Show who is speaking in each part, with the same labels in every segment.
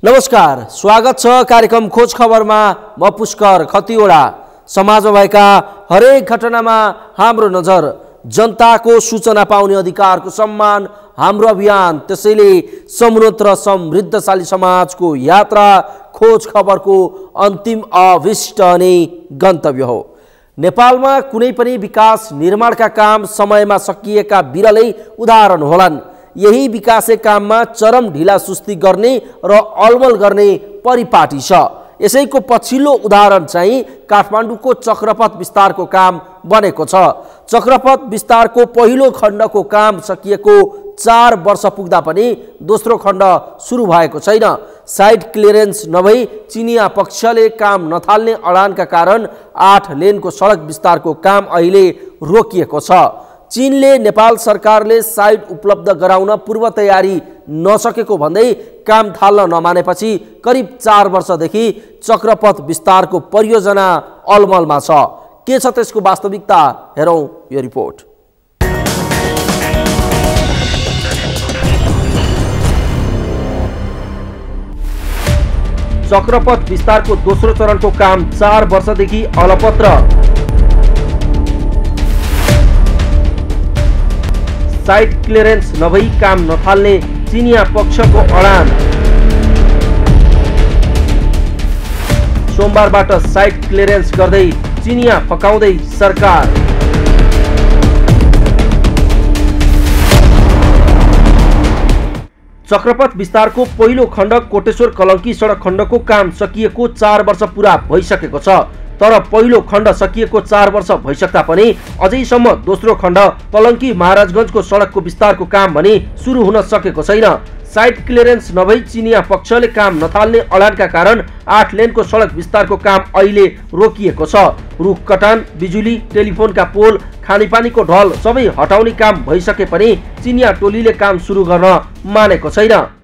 Speaker 1: नमस्कार, स्वागत छ कार्यक्रम खोज खबरमा। म पुष्कर खतिवडा। समाजमा भएका हरेक घटनामा हाम्रो नजर। जनताको सूचना पाउने अधिकारको सम्मान हाम्रो अभियान। त्यसैले समुन्नत र समृद्धशाली समाजको यात्रा खोज खबरको अन्तिम अभिष्ट अनि गन्तव्य हो। नेपालमा कुनै पनि विकास निर्माणका काम समयमा सकिएका विरलै उदाहरण होलान्। यही विकासे काममा चरम ढिला सुस्ती गर्ने र अलमल गर्ने परिपाटी छ। यसैको पछिल्लो उदाहरण चाहिँ काठमाडौँको चक्रपथ विस्तारको काम बनेको छ। चक्रपथ विस्तारको पहिलो खण्डको काम सकिएको 4 वर्ष पुग्दा पनि दोस्रो खण्ड सुरु भएको छैन। साइड क्लियरेन्स नभई चिनिया पक्षले काम नथाल्ने अडानका कारण 8 लेनको सडक विस्तारको काम अहिले रोकिएको छ। चीनले नेपाल सरकारले साइड उपलब्ध गराउन पूर्व तयारी नसकेको भन्दै काम थाल्न नमानेपछि करिब 4 वर्षदेखि चक्रपथ विस्तारको परियोजना अलमलमा छ। के छ त्यसको वास्तविकता, हेरौँ यो रिपोर्ट। चक्रपथ विस्तारको दोस्रो चरणको काम 4 वर्षदेखि अलपत्र। साइड क्लियरेन्स नभई काम नथाल्ने चिनिया पक्षको अडान। सोमबारबाट साइड क्लियरेन्स गर्दै चिनिया फकाउँदै सरकार। चक्रपथ विस्तारको पहिलो खण्ड कोटेश्वर कलङ्की सडक खण्डको काम सकिएको 4 वर्ष पुरा भइसकेको छ। तर पहिलो खण्ड सकिएको 4 वर्ष भइसक्दा पनि अझैसम्म दोस्रो खण्ड कलङ्की महाराजगञ्जको सडकको विस्तारको काम भने सुरु हुन सकेको छैन। साइड क्लियरेन्स नभई चिनिया पक्षले काम नथाल्ने अडानका कारण 8 लेनको सडक विस्तारको काम अहिले रोकिएको छ। रुख कटान, बिजुली, टेलिफोनका पोल, खानेपानीको ढल सबै हटाउने काम भइसके पनि चिनिया टोलीले काम सुरु गर्न मानेको छैन।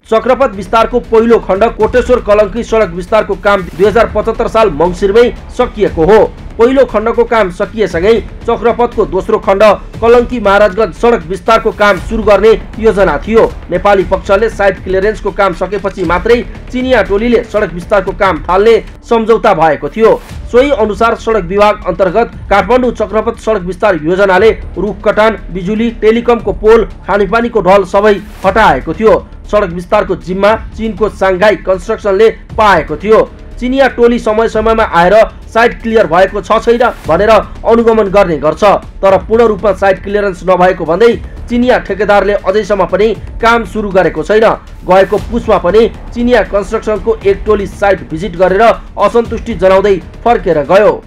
Speaker 1: चक्रपथ विस्तारको पहिलो खण्ड कोटेश्वर कलङ्की सडक विस्तारको काम 2075 साल मङ्सिरमै सकिएको हो। पहिलो खण्डको काम सकिएसँगै चक्रपथको दोस्रो खण्ड कलङ्की महाराजगञ्ज सडक विस्तारको काम सुरु गर्ने योजना थियो। नेपाली पक्षले साइड क्लियरेन्सको काम सकेपछि मात्रै चिनिया टोलीले सडक विस्तारको काम थाल्ने सम्झौता भएको थियो। सोही अनुसार सडक विभाग अन्तर्गत काठमाडौँ चक्रपथ सडक विस्तार योजनाले रुख कटान, बिजुली, टेलिकमको पोल, खानेपानीको ढल सबै हटाएको थियो। सडक विस्तारको जिम्मा चीनको सांघाई कन्स्ट्रक्सनले पाएको थियो। चिनिया टोली समय समयमा आएर साइड क्लियर भएको छ छैन भनेर अनुगमन गर्ने गर्छ। तर पूर्ण रूपमा साइड क्लियरेन्स नभएको भन्दै चिनिया ठेकेदारले अझैसम्म पनि काम सुरु गरेको छैन। गएको पुसमा पनि चिनिया कन्स्ट्रक्सनको एक टोली साइट भिजिट गरेर असन्तुष्टि जनाउँदै फर्केर गयो।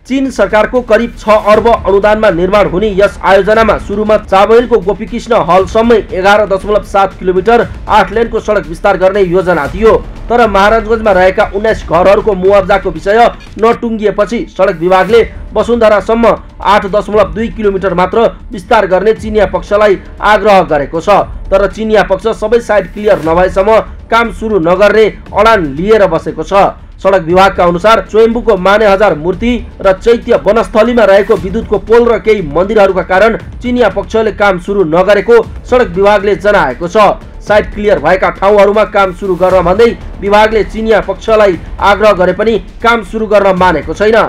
Speaker 1: चीन सरकारको करिब 6 अर्ब अनुदानमा निर्माण हुने यस आयोजनामा सुरुमा चाबहिलको गोपीकृष्ण हलसम्मै 11.7 किलोमिटर 8 लेनको सडक विस्तार गर्ने योजना थियो। तर महाराजगञ्जमा रहेका 19 घरहरूको मुआब्जाको विषय नटुङ्गिएपछि सडक विभागले वसुन्धरासम्म 8.2 किलोमिटर मात्र विस्तार गर्ने चिनिया पक्षलाई आग्रह गरेको छ। तर चिनिया पक्ष सबै साइड क्लियर नभएसम्म काम सुरु नगर्ने अडान लिएर बसेको छ। सडक विभागका अनुसार स्वयम्भूको मानेहजार मूर्ति र चैत्य वनस्थलीमा रहेको विद्युतको पोल र केही मन्दिरहरूका कारण चिनिया पक्षले काम सुरु नगरेको सडक विभागले जनाएको छ। साइड क्लियर भएका ठाउँहरूमा काम सुरु गर्न भन्दै विभागले चिनिया पक्षलाई आग्रह गरे पनि काम सुरु गर्न मानेको छैन।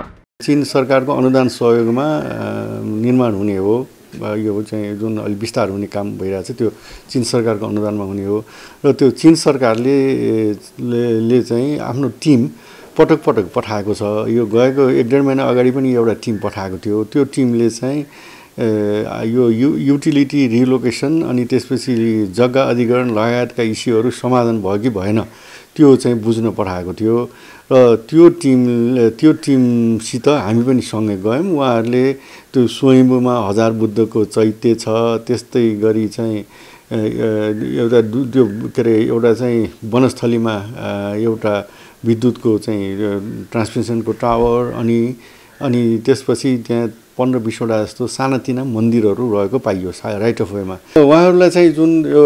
Speaker 2: चीन सरकारको अनुदान सहयोगमा निर्माण हुने हो। यो चाहिँ जुन अलि विस्तार हुने काम भइरहेछ त्यो चीन सरकारको अनुदानमा हुने हो र त्यो चीन सरकारले चाहिँ आफ्नो टिम पटक पटक पठाएको छ। यो गएको 1.5 महिना अगाडि पनि एउटा टिम पठाएको थियो। त्यो टिमले चाहिँ यो युटिलिटी रिलोकेसन अनि त्यसपछि जग्गा अधिग्रहण लगायतका इस्युहरू समाधान भयो कि भएन त्यो चाहिँ बुझ्न पठाएको थियो। र त्यो टिमसित हामी पनि सँगै गयौँ। उहाँहरूले त्यो स्वयम्भूमा हजार बुद्धको चैत्य छ, त्यस्तै गरी चाहिँ एउटा त्यो के अरे एउटा चाहिँ वनस्थलीमा एउटा विद्युतको चाहिँ ट्रान्समिसनको टावर अनि त्यसपछि त्यहाँ 15-20 वटा जस्तो सानातिना मन्दिरहरू रहेको पाइयो राइट अफ वेमा। उहाँहरूलाई चाहिँ जुन यो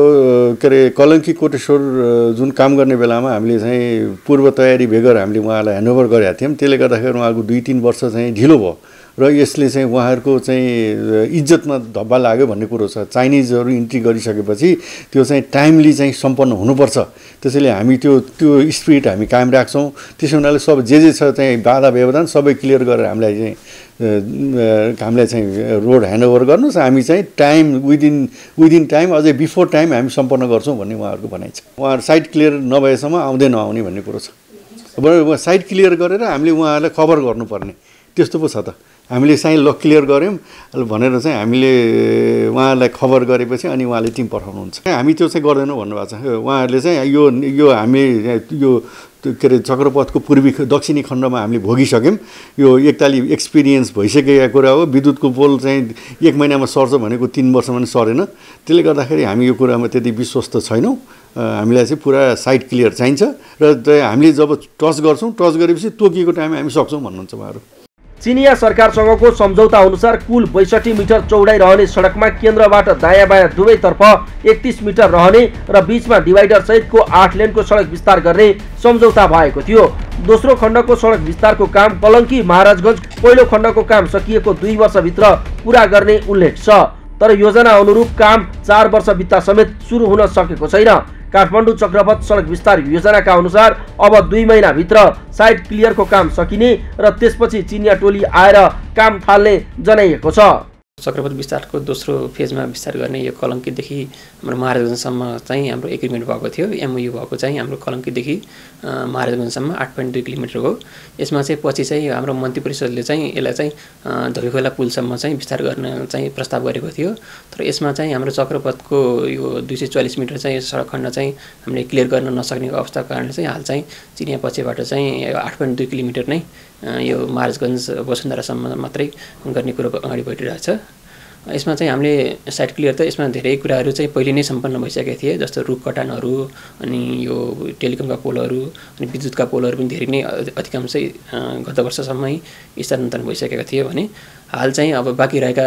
Speaker 2: के अरे कलङ्की कोटेश्वर जुन काम गर्ने बेलामा हामीले चाहिँ पूर्व तयारी बेगर हामीले उहाँलाई ह्यान्डओभर गरेका थियौँ। त्यसले गर्दाखेरि उहाँको 2-3 वर्ष चाहिँ ढिलो भयो र यसले चाहिँ उहाँहरूको चाहिँ इज्जतमा धब्बा लाग्यो भन्ने कुरो छ। चाइनिजहरू इन्ट्री गरिसकेपछि त्यो चाहिँ टाइमली चाहिँ सम्पन्न हुनुपर्छ। त्यसैले हामी त्यो स्पिरिट हामी कायम राख्छौँ। त्यसो हुनाले सब जे छ चाहिँ बाधा व्यवधान सबै क्लियर गरेर हामीलाई चाहिँ रोड ह्यान्डओभर गर्नुहोस्, हामी चाहिँ टाइम विदिन टाइम अझै बिफोर टाइम हामी सम्पन्न गर्छौँ भन्ने उहाँहरूको भनाइ छ। उहाँहरू साइट क्लियर नभएसम्म आउँदै नआउने भन्ने कुरो छ। अब साइट क्लियर गरेर हामीले उहाँहरूलाई खबर गर्नुपर्ने त्यस्तो पो छ त। हामीले चाहिँ ल क्लियर गऱ्यौँ भनेर चाहिँ हामीले उहाँहरूलाई खबर गरेपछि अनि उहाँले टिम पठाउनुहुन्छ। हामी त्यो चाहिँ गर्दैनौँ भन्नुभएको छ। उहाँहरूले चाहिँ यो हामी यो के अरे चक्रपथको दक्षिणी खण्डमा हामीले भोगिसक्यौँ। यो एकताली एक्सपिरियन्स भइसकेका कुरा हो। विद्युतको पोल चाहिँ 1 महिनामा सर्छ भनेको 3 वर्षमा पनि सरेन। त्यसले गर्दाखेरि हामी यो कुरामा त्यति विश्वस्त छैनौँ। हामीलाई चाहिँ पुरा साइट क्लियर चाहिन्छ र हामीले जब टच गर्छौँ, टच गरेपछि तोकिएको टाइम हामी सक्छौँ भन्नुहुन्छ उहाँहरू।
Speaker 1: चिनिया सरकारसँगको सम्झौता अनुसार कुल 62 मिटर चौडाइ रहने सडकमा केन्द्रबाट दायाँ बायाँ दुवैतर्फ 31 मिटर रहने र बीचमा डिभाइडर सहितको 8 लेनको सडक विस्तार गर्ने सम्झौता भएको थियो। दोस्रो खण्डको सडक विस्तारको काम कलङ्की महाराजगञ्ज पहिलो खण्डको काम सकिएको 2 वर्षभित्र पूरा गर्ने उल्लेख छ। तर योजना अनुरूप काम 4 वर्ष बित्दा समेत सुरु हुन सकेको छैन। काठमाडौँ चक्रपथ सडक विस्तार योजनाका अनुसार अब 2 महिनाभित्र साइट क्लियरको काम सकिने र त्यसपछि चिनिया टोली आएर काम थाल्ने जनाइएको छ।
Speaker 3: चक्रपथ विस्तारको दोस्रो फेजमा विस्तार गर्ने यो कलङ्कीदेखि हाम्रो महाराजगञ्जसम्म चाहिँ हाम्रो एग्रिमेन्ट भएको थियो। एमओयू भएको चाहिँ हाम्रो कलङ्कीदेखि महाराजगञ्जसम्म 8.2 किलोमिटर हो। यसमा चाहिँ पछि चाहिँ हाम्रो मन्त्री परिषदले चाहिँ यसलाई चाहिँ धोबीखोला पुलसम्म चाहिँ विस्तार गर्न चाहिँ प्रस्ताव गरेको थियो। तर यसमा चाहिँ हाम्रो चक्रपथको यो 244 मिटर चाहिँ सडक खण्ड चाहिँ हामीले क्लियर गर्न नसक्ने अवस्थाको कारणले चाहिँ हाल चाहिँ चिनिया पक्षबाट चाहिँ 8.2 किलोमिटर नै यो महाराजगञ्ज वसुन्धरासम्म मात्रै गर्ने कुरो अगाडि बढिरहेछ। यसमा चाहिँ हामीले साइट क्लियर त यसमा धेरै कुराहरू चाहिँ पहिले नै सम्पन्न भइसकेका थिए, जस्तो रुख कटानहरू अनि यो टेलिकमका पोलहरू अनि विद्युतका पोलहरू पनि धेरै नै अधिकांशै गत वर्षसम्मै स्थानान्तरण भइसकेका थिए भने हाल चाहिँ अब बाँकी रहेका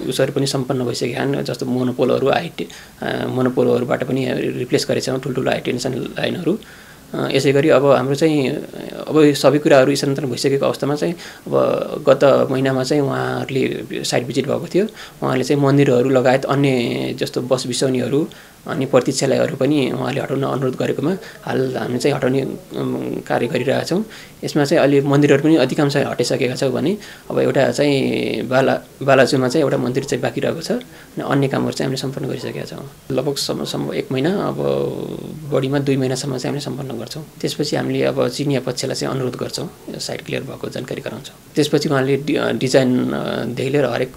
Speaker 3: उसहरू पनि सम्पन्न भइसकेका छन्। जस्तो मोनोपोलहरूबाट पनि रिप्लेस गरेका छौँ ठुल्ठुलो हाई टेन्सन लाइनहरू। यसै गरी अब हाम्रो चाहिँ अब सबै कुराहरू स्थानान्तरण भइसकेको अवस्थामा चाहिँ अब गत महिनामा चाहिँ उहाँहरूले साइट भिजिट भएको थियो। उहाँले चाहिँ मन्दिरहरू लगायत अन्य जस्तो बस बिसौनीहरू अनि प्रतीक्षालयहरू पनि उहाँले हटाउन अनुरोध गरेकोमा हाल हामी चाहिँ हटाउने कार्य गरिरहेछौँ। यसमा चाहिँ अहिले मन्दिरहरू पनि अधिकांश हटाइसकेका छौँ भने अब एउटा चाहिँ बालाजुमा चाहिँ एउटा मन्दिर चाहिँ बाँकी रहेको छ अनि अन्य कामहरू चाहिँ हामीले सम्पन्न गरिसकेका छौँ। लगभग 1 महिना अब बढीमा 2 महिनासम्म चाहिँ हामीले सम्पन्न गर्छौँ। त्यसपछि हामीले अब चिनिया पक्षलाई चाहिँ अनुरोध गर्छौँ साइट क्लियर भएको जानकारी गराउँछौँ। त्यसपछि उहाँले डिजाइनदेखि लिएर हरेक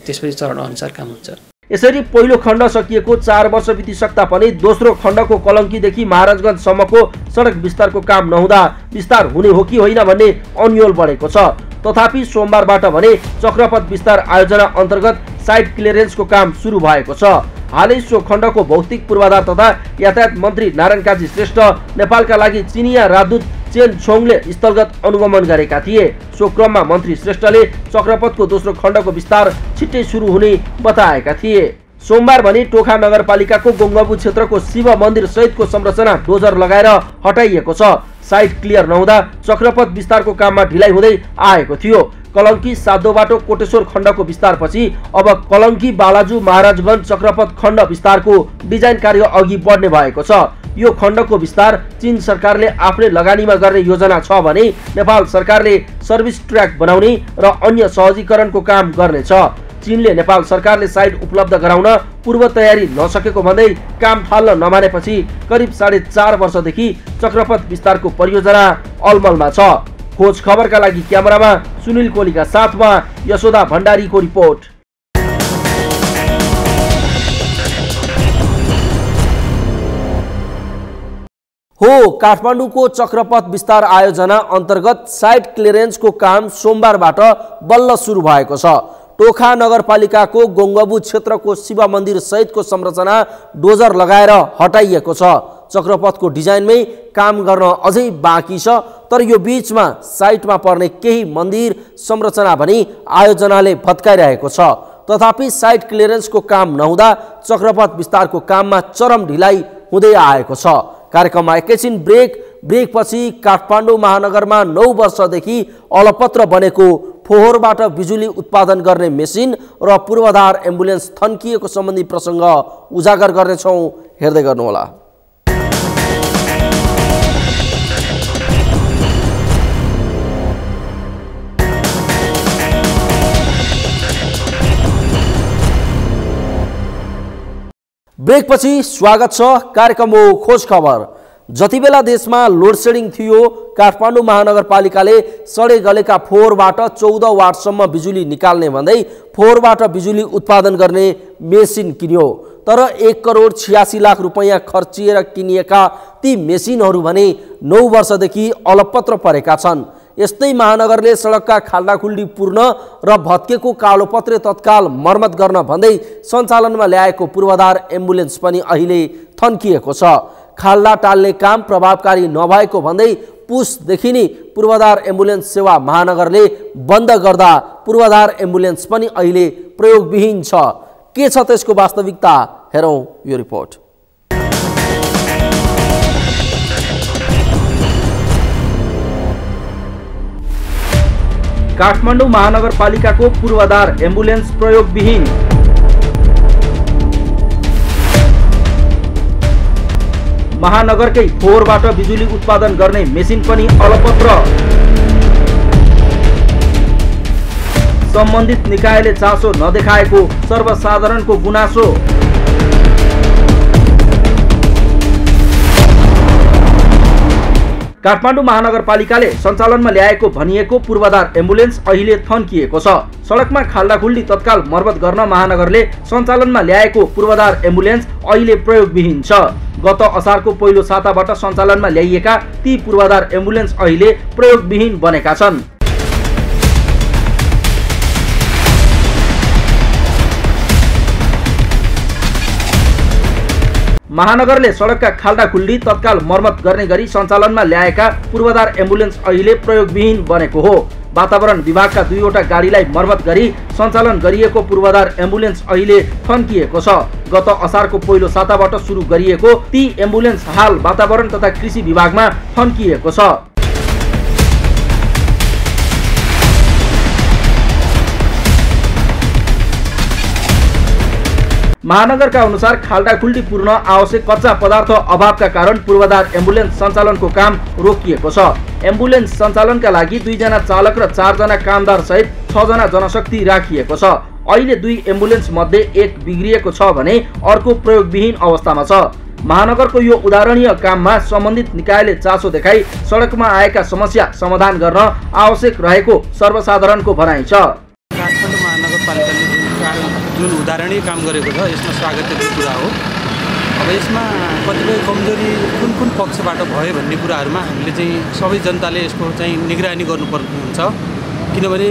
Speaker 3: त्यसपछि चरणअनुसार काम हुन्छ।
Speaker 1: यसरी पहिलो खण्ड सकिएको 4 वर्ष बितिसक्दा पनि दोस्रो खण्डको कलङ्कीदेखि महाराजगञ्जसम्मको सडक विस्तारको काम नहुँदा विस्तार हुने हो कि होइन भन्ने अन्यल बढेको छ। तथापि सोमबारबाट भने चक्रपथ विस्तार आयोजना अन्तर्गत साइट क्लियरेन्सको काम सुरु भएको छ। हालै सो खण्डको भौतिक पूर्वाधार तथा यातायात मन्त्री नारायण काजी श्रेष्ठ नेपालका लागि चिनिया राजदूत चेन छोङले स्थलगत अनुगमन गरेका थिए। सो क्रममा मन्त्री श्रेष्ठले चक्रपथको दोस्रो खण्डको विस्तार छिट्टै सुरु हुने बताएका थिए। सोमबार भने टोखा नगरपालिकाको गोङ्गबु क्षेत्रको शिव मन्दिर सहितको संरचना डोजर लगाएर हटाइएको छ। साइट क्लियर नहुँदा चक्रपथ विस्तारको काममा ढिलाइ हुँदै आएको थियो। कलङ्की साधो बाटो कोटेश्वर खण्डको विस्तारपछि अब कलङ्की बालाजु महाराजगञ्ज चक्रपथ खण्ड विस्तारको डिजाइन कार्य अघि बढ्ने भएको छ। यो खण्डको विस्तार चीन सरकारले आफ्नै लगानीमा गर्ने योजना छ भने नेपाल सरकारले सर्भिस ट्र्याक बनाउने र अन्य सहजीकरणको काम गर्नेछ। चीनले नेपाल सरकारले साइट उपलब्ध गराउन पूर्व तयारी नसकेको भन्दै काम थाल्न नमानेपछि करिब 4.5 वर्षदेखि चक्रपथ विस्तारको परियोजना अलमलमा छ। खोज खबरका लागि क्यामेरामा सुनिल कोलीका साथमा यशोदा भण्डारीको रिपोर्ट। हो काठमाडौँको चक्रपथ विस्तार आयोजना अन्तर्गत साइट क्लियरेन्सको काम सोमबारबाट बल्ल सुरु भएको छ। टोखा नगरपालिकाको गोङ्गबु क्षेत्रको शिव मन्दिर सहितको संरचना डोजर लगाएर हटाइएको छ। चक्रपथको डिजाइनमै काम गर्न अझै बाँकी छ। तर यो बीचमा साइटमा पर्ने केही मन्दिर संरचना भनी आयोजनाले भत्काइरहेको छ। तथापि साइट क्लियरेन्सको काम नहुँदा चक्रपथ विस्तारको काममा चरम ढिलाइ हुँदै आएको छ। कार्यक्रममा एकैछिन ब्रेकपछि काठमाडौँ महानगरमा 9 वर्षदेखि अलपत्र बनेको फोहोरबाट बिजुली उत्पादन गर्ने मेसिन र पूर्वाधार एम्बुलेन्स थन्किएको सम्बन्धी प्रसङ्ग उजागर गर्नेछौँ। हेर्दै गर्नुहोला। ब्रेकपछि स्वागत छ। कार्यक्रम हो खोज खबर। जति बेला देशमा लोड सेडिङ थियो, काठमाडौँ महानगरपालिकाले सडे गलेका फोहोरबाट 14 वाटसम्म बिजुली निकाल्ने भन्दै फोहोरबाट बिजुली उत्पादन गर्ने मेसिन किन्यो। तर 1 करोड 86 लाख रुपैयाँ खर्चिएर किनिएका ती मेसिनहरू भने 9 वर्षदेखि अलपत्र परेका छन्। यस्तै महानगरले सडकका खाल्डाखुल्डी पूर्ण र भत्केको कालोपत्रे तत्काल मर्मत गर्न भन्दै सञ्चालनमा ल्याएको पूर्वाधार एम्बुलेन्स पनि अहिले थन्किएको छ। खाल्डा टाल्ने काम प्रभावकारी नभएको भन्दै पुसदेखि नै पूर्वाधार एम्बुलेन्स सेवा महानगरले बन्द गर्दा पूर्वाधार एम्बुलेन्स पनि अहिले प्रयोगविहीन छ। के छ त्यसको वास्तविकता, हेरौँ यो रिपोर्ट। काठमाडौँ महानगरपालिकाको पूर्वाधार एम्बुलेन्स प्रयोगविहीन। महानगरकै फोहोरबाट बिजुली उत्पादन गर्ने मेसिन पनि अलपत्र। सम्बन्धित निकायले चासो नदेखाएको सर्वसाधारणको गुनासो। काठमाडौँ महानगरपालिकाले सञ्चालनमा ल्याएको भनिएको पूर्वाधार एम्बुलेन्स अहिले थन्किएको छ। सडकमा खाल्डाखुल्डी तत्काल मर्मत गर्न महानगरले सञ्चालनमा ल्याएको पूर्वाधार एम्बुलेन्स अहिले प्रयोगविहीन छ। गत असारको पहिलो साताबाट सञ्चालनमा ल्याइएका ती पूर्वाधार एम्बुलेन्स अहिले प्रयोगविहीन बनेका छन्। महानगरले सडकका खाल्डाखुल्डी तत्काल मर्मत गर्ने गरी सञ्चालनमा ल्याएका पूर्वाधार एम्बुलेन्स अहिले प्रयोगविहीन बनेको हो। वातावरण विभागका 2 वटा गाडीलाई मर्मत गरी सञ्चालन गरिएको पूर्वाधार एम्बुलेन्स अहिले थन्किएको छ। गत असारको पहिलो साताबाट सुरु गरिएको ती एम्बुलेन्स हाल वातावरण तथा कृषि विभागमा थन्किएको छ। महानगरका अनुसार खाल्डाखुल्डी पूर्ण आवश्यक कच्चा पदार्थ अभावका कारण पूर्वाधार एम्बुलेन्स सञ्चालनको काम रोकिएको छ। एम्बुलेन्स सञ्चालनका लागि 2 जना चालक र 4 जना कामदार सहित 6 जना जनशक्ति राखिएको छ। अहिले 2 एम्बुलेन्स मध्ये 1 बिग्रिएको छ भने अर्को प्रयोगविहीन अवस्थामा छ। महानगरको यो उदाहरणीय काममा सम्बन्धित निकायले चासो देखाई सडकमा आएका समस्या समाधान गर्न आवश्यक रहेको सर्वसाधारणको भनाइ छ।
Speaker 4: काठमाडौँ महानगरपालिकाले जुन उदाहरणीय काम गरेको छ यसमा स्वागतको कुरा हो। अब यसमा कतिपय कमजोरी कुन पक्षबाट भयो भन्ने कुराहरूमा हामीले चाहिँ सबै जनताले यसको चाहिँ निगरानी गर्नुपर्ने हुन्छ। किनभने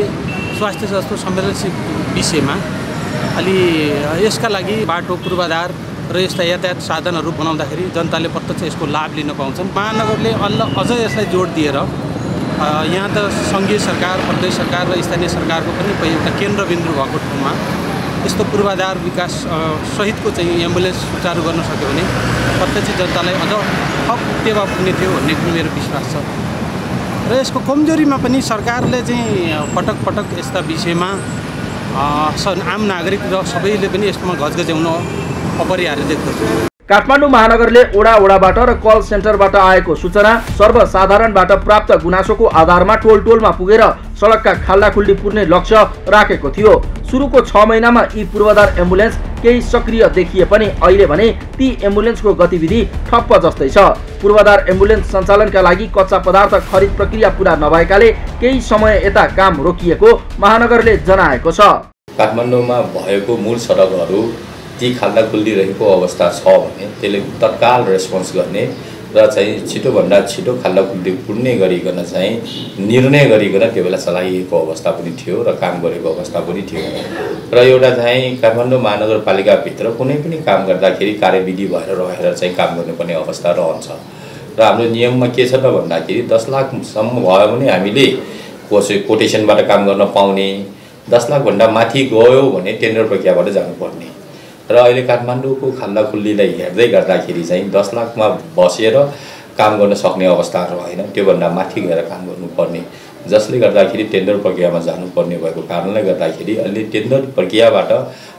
Speaker 4: स्वास्थ्य जस्तो संवेदनशील विषयमा अलि यसका लागि बाटो पूर्वाधार र यस्ता यातायात साधनहरू बनाउँदाखेरि जनताले प्रत्यक्ष यसको लाभ लिन पाउँछन्। महानगरले अझ यसलाई जोड दिएर यहाँ त सङ्घीय सरकार, प्रदेश सरकार र स्थानीय सरकारको पनि एउटा केन्द्रबिन्दु भएको ठाउँमा यस्तो पूर्वाधार विकास सहितको चाहिँ एम्बुलेन्स सुचारू गर्न सक्यो भने प्रत्यक्ष जनतालाई अझ थप टेवा पुग्ने थियो भन्ने मेरो विश्वास छ। र यसको कमजोरीमा पनि सरकारले चाहिँ पटक पटक यस्ता विषयमा आम नागरिक र सबैले पनि यसमा घचघच्याउन अपरिहार्य देख्दछु।
Speaker 1: काठमाडौँ महानगरले ओडाबाट र कल सेन्टरबाट आएको सूचना सर्वसाधारणबाट प्राप्त गुनासोको आधारमा टोलमा पुगेर सडकका खाल्डाखुल्डी पुर्ने लक्ष्य राखेको थियो। सुरुको 6 महिनामा यी पूर्वाधार एम्बुलेन्स केही सक्रिय देखिए पनि अहिले भने ती एम्बुलेन्सको गतिविधि ठप्प जस्तै छ। पूर्वाधार एम्बुलेन्स सञ्चालनका लागि कच्चा पदार्थ खरिद प्रक्रिया पूरा नभएकाले केही समय यता काम रोकिएको महानगरले जनाएको छ।
Speaker 5: काठमाडौँमा भएको मूल सडकहरू ती खाल्डाखुल्डी रहेको अवस्था छ भने त्यसले तत्काल रेस्पोन्स गर्ने र चाहिँ छिटोभन्दा छिटो खाल्डाखुल्डी पुर्ने गरिकन चाहिँ निर्णय गरिकन त्यो बेला चलाइएको अवस्था पनि थियो र काम गरेको अवस्था पनि थियो। र एउटा चाहिँ काठमाडौँ महानगरपालिकाभित्र कुनै पनि काम गर्दाखेरि कार्यविधि भएर रहेर चाहिँ काम गर्नुपर्ने अवस्था रहन्छ। र हाम्रो नियममा के छ त भन्दाखेरि 10 लाखसम्म भयो भने हामीले कोटेसनबाट काम गर्न पाउने, 10 लाखभन्दा माथि गयो भने टेन्डर प्रक्रियाबाट जानुपर्ने। र अहिले काठमाडौँको खाल्डाखुल्लीलाई हेर्दै गर्दाखेरि चाहिँ 10 लाखमा बसेर काम गर्न सक्ने अवस्थाहरू होइन, त्योभन्दा माथि गएर काम गर्नुपर्ने, जसले गर्दाखेरि टेन्डर प्रक्रियामा जानुपर्ने भएको कारणले गर्दाखेरि अहिले टेन्डर प्रक्रियाबाट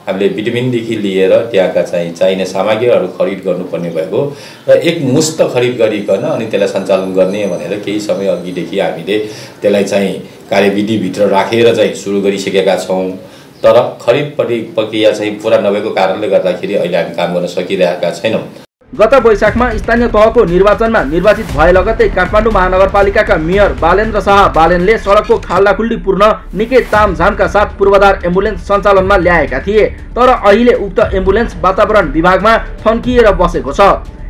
Speaker 5: हामीले भिटामिनदेखि लिएर त्यहाँका चाहिँ चाहिने सामग्रीहरू खरिद गर्नुपर्ने भएको र एकमुष्ट खरिद गरिकन अनि त्यसलाई सञ्चालन गर्ने भनेर केही समय अघिदेखि हामीले त्यसलाई चाहिँ कार्यविधिभित्र राखेर चाहिँ सुरु गरिसकेका छौँ। तर खरिद प्रक्रिया चाहिँ पुरा नभएको कारणले गर्दाखेरि अहिले हामी काम गर्न सकिरहेका छैनौँ।
Speaker 1: गत वैशाखमा स्थानीय तहको निर्वाचनमा निर्वाचित भए लगत्तै काठमाडौँ महानगरपालिकाका मेयर बालेन्द्र शाह बालेनले सडकको खाल्डाखुल्डी पूर्ण निकै तामझामका साथ पूर्वाधार एम्बुलेन्स सञ्चालनमा ल्याएका थिए। तर अहिले उक्त एम्बुलेन्स वातावरण विभागमा थन्किएर बसेको छ।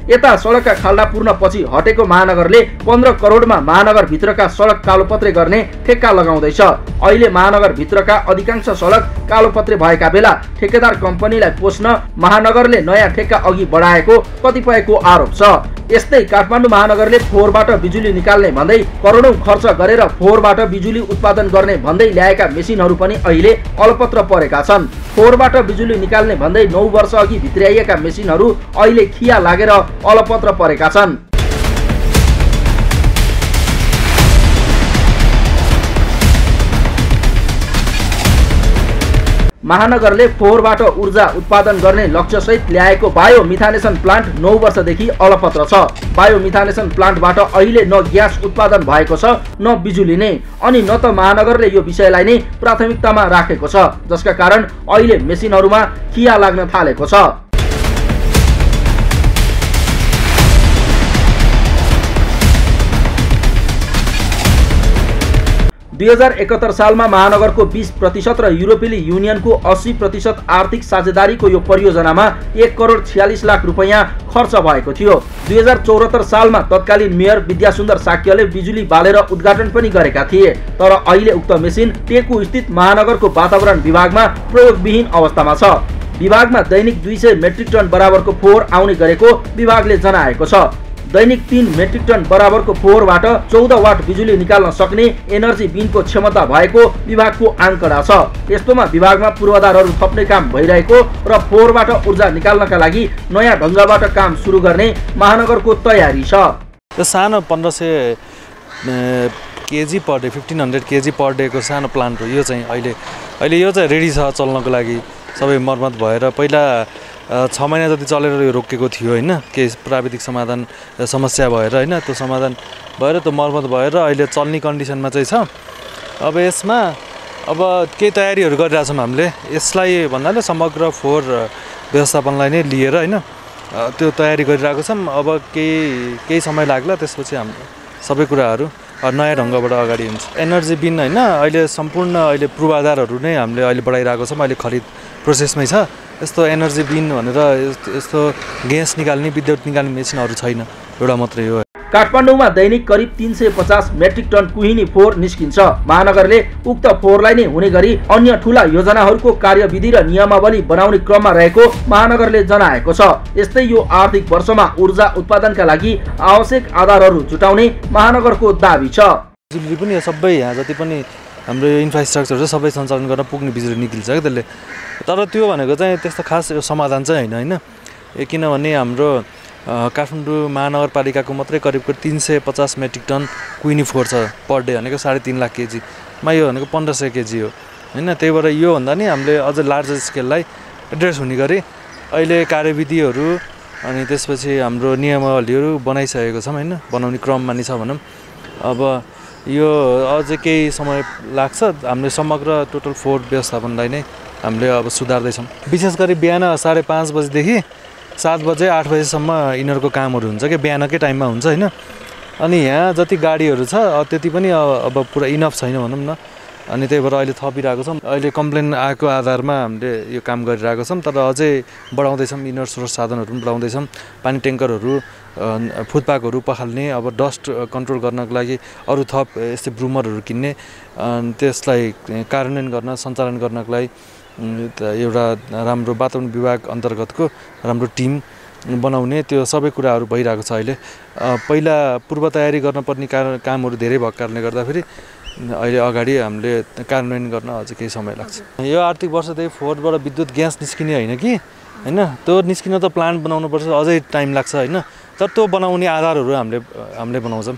Speaker 1: यता सडकका खाल्डा पूर्ण पछि हटेको महानगरले 15 करोडमा महानगरभित्रका सडक कालोपत्रे गर्ने ठेक्का लगाउँदैछ। अहिले महानगरभित्रका अधिकांश सडक कालोपत्रे भएका बेला ठेकेदार कम्पनीलाई पोस्न महानगरले नयाँ ठेक्का अघि बढाएको कतिपयको आरोप छ। यस्तै काठमाडौँ महानगरले फोहोरबाट बिजुली निकाल्ने भन्दै करोडौं खर्च गरेर फोहोरबाट बिजुली उत्पादन गर्ने भन्दै ल्याएका मेसिनहरू पनि अहिले अलपत्र परेका छन्। फोहोरबाट बिजुली निकाल्ने भन्दै 9 वर्ष अघि भित्र्याइएका मेसिनहरू अहिले खिया लागेर अलपत्र परेका छन्। महानगरले फोहोरबाट ऊर्जा उत्पादन गर्ने लक्ष्यसहित ल्याएको बायोमिथानेसन प्लान्ट 9 वर्षदेखि अलपत्र छ। बायोमिथानेसन प्लान्टबाट अहिले न ग्यास उत्पादन भएको छ न बिजुली नै, अनि न त महानगरले यो विषयलाई नै प्राथमिकतामा राखेको छ, जसका कारण अहिले मेसिनहरूमा खिया लाग्न थालेको छ। 2071 सालमा महानगरको 20% र युरोपेली युनियनको 80% आर्थिक साझेदारीको यो परियोजनामा 1 करोड 46 लाख रुपैयाँ खर्च भएको थियो। 2074 सालमा तत्कालीन मेयर विद्यासुन्दर साक्यले बिजुली बालेर उद्घाटन पनि गरेका थिए। तर अहिले उक्त मेसिन टेकु स्थित महानगरको वातावरण विभागमा प्रयोगविहीन अवस्थामा छ। विभागमा दैनिक 200 मेट्रिक टन बराबरको फोहोर आउने गरेको विभागले जनाएको छ। दैनिक 3 मेट्रिक टन बराबरको फोहोरबाट 14 वाट बिजुली निकाल्न सक्ने एनर्जी बिनको क्षमता भएको विभागको आंकडा छ। यस्तोमा विभागमा पूर्वाधारहरू थप्ने काम भइरहेको र फोहोरबाट ऊर्जा निकाल्नका लागि नयाँ ढङ्गबाट काम सुरु गर्ने महानगरको तयारी छ।
Speaker 6: यो सानो 1500 KG per day 1500 KG per day को सानो प्लान्ट हो। यो चाहिँ अहिले यो चाहिँ रेडी छ चल्नको लागि। सबै मर्मत भएर पहिला 6 महिना जति चलेर यो रोकेको थियो हैन, के प्राविधिक समस्या भएर हैन, त्यो समाधान भएर त्यो मर्मत भएर अहिले चल्ने कन्डिसनमा चाहिँ छ। अब यसमा केही तयारीहरू गरिरहेछौँ हामीले। यसलाई भन्नाले समग्र फोहोर व्यवस्थापनलाई नै लिएर हैन त्यो तयारी गरिरहेको छौँ। अब केही समय लाग्ला, त्यसपछि हाम्रो सबै कुराहरू नयाँ ढङ्गबाट अगाडि हुन्छ। एनर्जी बिन हैन अहिले सम्पूर्ण अहिले पूर्वाधारहरू नै हामीले अहिले बढाइरहेको छौँ। अहिले खरिद प्रोसेसमै छ। यस्तो एनर्जी बिन भनेर यस्तो ग्यास निकाल्ने विद्युत निकाल्ने मेसिनहरू छैन, एउटा मात्रै हो।
Speaker 1: काठमाडौँमा दैनिक करिब 350 मेट्रिक टन कुहिनी फोहोर निस्किन्छ। महानगरले उक्त फोहोरलाई नै हुने गरी अन्य ठूला योजनाहरूको कार्यविधि र नियमावली बनाउने क्रममा रहेको महानगरले जनाएको छ। यस्तै यो आर्थिक वर्षमा ऊर्जा उत्पादनका लागि आवश्यक आधारहरू जुटाउने महानगरको दाबी छ।
Speaker 6: बिजुली पनि सबै यहाँ जति पनि हाम्रो इन्फ्रास्ट्रक्चर छ सबै सञ्चालन गर्न पुग्ने बिजुली निक्लिन्छ क्या त्यसले। तर त्यो भनेको चाहिँ त्यस्तो खास समाधान चाहिँ होइन। किनभने हाम्रो काठमाडौँ महानगरपालिकाको मात्रै करिब 350 मेट्रिक टन कुहिनी फोहोर छ पर डे, भनेको 3.5 लाख केजीमा यो भनेको 1500 केजी हो हैन। त्यही भएर यो भन्दा नि हामीले अझ लार्ज स्केललाई एड्रेस हुने गरी अहिले कार्यविधिहरू अनि त्यसपछि हाम्रो नियमावलीहरू बनाइसकेको छौँ हैन, बनाउने क्रममा नि छ भनौँ। अब यो अझै केही समय लाग्छ। हामीले समग्र टोटल फोहोर व्यवस्थापनलाई नै हामीले अब सुधार्दैछौँ। विशेष गरी बिहान 5:30 बजेदेखि 7 बजे 8 बजेसम्म यिनीहरूको कामहरू हुन्छ कि बिहानकै टाइममा हुन्छ हैन। अनि यहाँ जति गाडीहरू छ त्यति पनि अब पुरा इनफ छैन भनौँ न। अनि त्यही भएर अहिले थपिरहेको छौँ। अहिले कम्प्लेन आएको आधारमा हामीले यो काम गरिरहेको छौँ। तर अझै बढाउँदैछौँ, इनर सोर्स साधनहरू पनि बढाउँदैछौँ। पानी ट्याङ्करहरू, फुटपाथहरू पखाल्ने, अब डस्ट कन्ट्रोल गर्नको लागि अरू थप यस्तै ब्रुमरहरू किन्ने, त्यसलाई कार्यान्वयन गर्न सञ्चालन गर्नको लागि एउटा राम्रो वातावरण विभाग अन्तर्गतको राम्रो टिम बनाउने त्यो सबै कुराहरू भइरहेको छ अहिले। पहिला पूर्व तयारी गर्नुपर्ने कामहरू धेरै भएको कारणले गर्दाखेरि अहिले अगाडि हामीले कार्यान्वयन गर्न अझ केही समय लाग्छ। यो आर्थिक वर्षदेखि फोहोरबाट विद्युत ग्यास निस्किने होइन कि हैन, त्यो निस्किन त प्लान्ट बनाउनुपर्छ, अझै टाइम लाग्छ हैन। तर त्यो बनाउने आधारहरू हामीले बनाउँछौँ,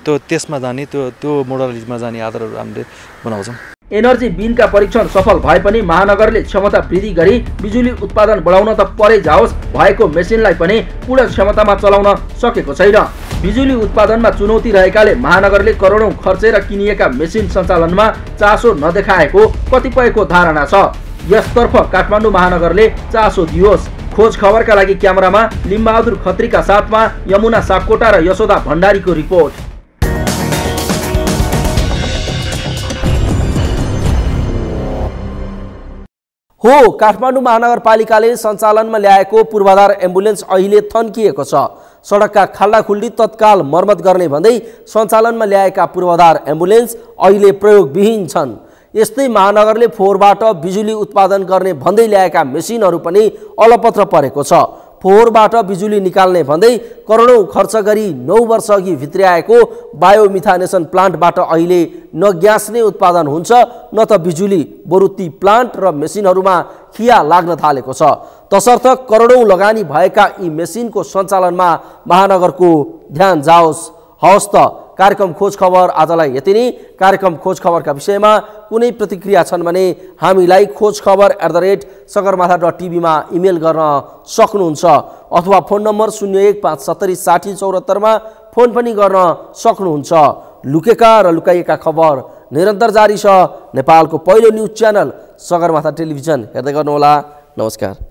Speaker 6: त्यो त्यसमा जाने त्यो मोडलिटीमा जाने आधारहरू हामीले बनाउँछौँ।
Speaker 1: एनर्जी बिलका परीक्षण सफल भए पनि महानगरले क्षमता वृद्धि गरी बिजुली उत्पादन बढाउन त परै जाओस्, भएको मेसिनलाई पनि पूर्ण क्षमतामा चलाउन सकेको छैन। बिजुली उत्पादनमा चुनौती रहेकाले महानगरले करोडौं खर्चेर किनिएका मेसिन सञ्चालनमा चासो नदेखाएको कतिपयको धारणा छ। यसतर्फ काठमाडौँ महानगरले चासो दियोस्। खोज खबरका लागि क्यामेरामा लिम्बहादुर खत्रीका साथमा यमुना सापकोटा र यशोदा भण्डारीको रिपोर्ट। हो, काठमाडौँ महानगरपालिकाले सञ्चालनमा ल्याएको पूर्वाधार एम्बुलेन्स अहिले थन्किएको छ। सडकका खाल्डाखुल्डी तत्काल मर्मत गर्ने भन्दै सञ्चालनमा ल्याएका पूर्वाधार एम्बुलेन्स अहिले प्रयोगविहीन छन्। यस्तै महानगरले फोहोरबाट बिजुली उत्पादन गर्ने भन्दै ल्याएका मेसिनहरू पनि अलपत्र परेको छ। फोहोरबाट बिजुली निकाल्ने भन्दै करोडौं खर्च गरी 9 वर्ष अघि भित्र्याएको बायोमिथानेसन प्लान्टबाट अहिले न ग्यास नै उत्पादन हुन्छ न त बिजुली, बरु ती प्लान्ट र मेसिनहरूमा खिया लाग्न थालेको छ। तसर्थ करोडौं लगानी भएका यी मेसिनको सञ्चालनमा महानगरको ध्यान जाओस्। हवस् त, कार्यक्रम खोज खबर आजलाई यति नै। कार्यक्रम खोज खबरका विषयमा कुनै प्रतिक्रिया छन् भने हामीलाई खोजखबर@सगरमाथा.tv मा इमेल गर्न सक्नुहुन्छ अथवा फोन नम्बर 0157076074 मा फोन पनि गर्न सक्नुहुन्छ। लुकेका र लुकाइएका खबर निरन्तर जारी छ। नेपालको पहिलो न्युज च्यानल सगरमाथा टेलिभिजन हेर्दै गर्नुहोला। नमस्कार।